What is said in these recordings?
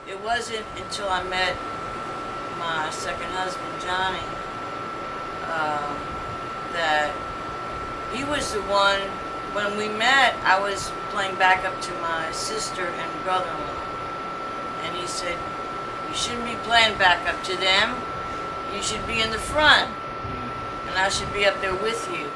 It wasn't until I met my second husband, Johnny, that he was the one. When we met, I was playing backup to my sister and brother-in-law. And he said, you shouldn't be playing backup to them. You should be in the front. And I should be up there with you.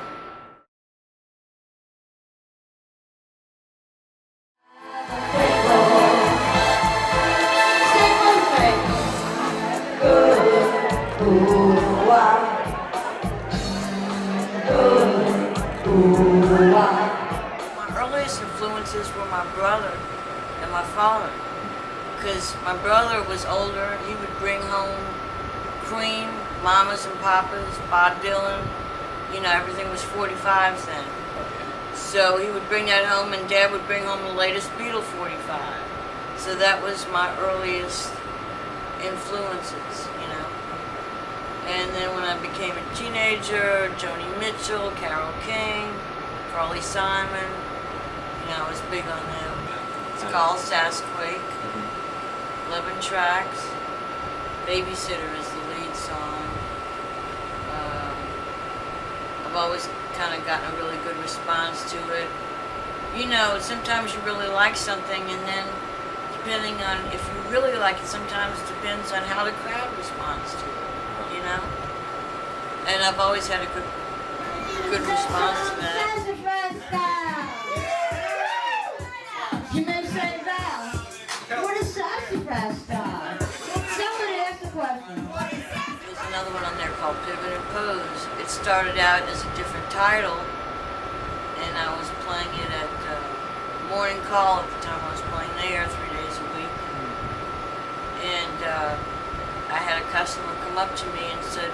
My earliest influences were my brother and my father. Because my brother was older, he would bring home Cream, Mamas and Papas, Bob Dylan, you know, everything was 45s then. So he would bring that home, and Dad would bring home the latest Beatle 45. So that was my earliest influences, you know. And then when I became a teenager, Joni Mitchell, Carole King, Carly Simon, you know, I was big on them. It's called Sasquatch. 11 tracks. Babysitter is the lead song. I've always kind of gotten a really good response to it. You know, sometimes you really like something, and then depending on if you really like it, sometimes it depends on how the crowd responds to it, you know? And I've always had a good response to that. You may say, Val, what is Sassyfras style? Somebody asked the question. There's another one on there called Pivot and Pose. It started out as a different title, and I was playing it at Morning Call at the time. I was playing there 3 days a week. And I had a customer come up to me and said,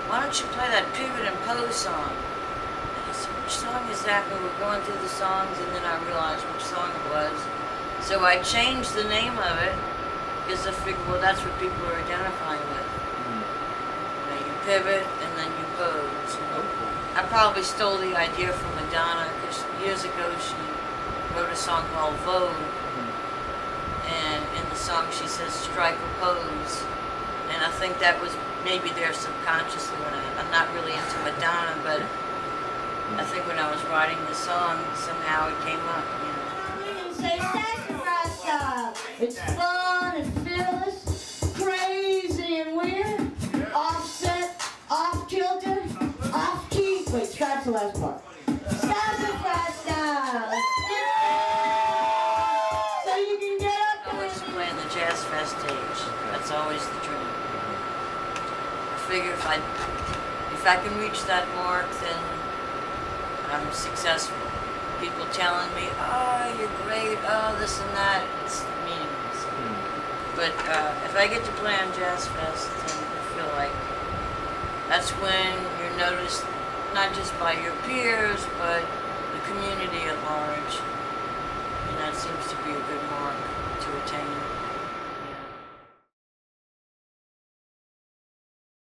why don't you play that Pivot and Pose song? And I said, which song is that? And we were going through the songs, and then I realized which song it was. So I changed the name of it, because I figured, well, that's what people are identifying with. You know, you pivot, and then you pose. You know? I probably stole the idea from Madonna, because years ago she wrote a song called Vogue. And in the song she says, strike a pose. And I think that was maybe there subconsciously when I'm not really into Madonna, but I think when I was writing the song, somehow it came up, you know. Say Sassyfras style. It's fun and fearless, crazy and weird, offset, off-kilter, off-key. Wait, scratch the last part. Sassyfras style. So you can get up I always play on the Jazz Fest stage. That's always the dream. I figure if I can reach that mark, then I'm successful. People telling me, oh, you're great, oh, this and that, it's meaningless. But if I get to play on Jazz Fest, then I feel like that's when you're noticed not just by your peers, but the community at large. And that seems to be a good mark to attain.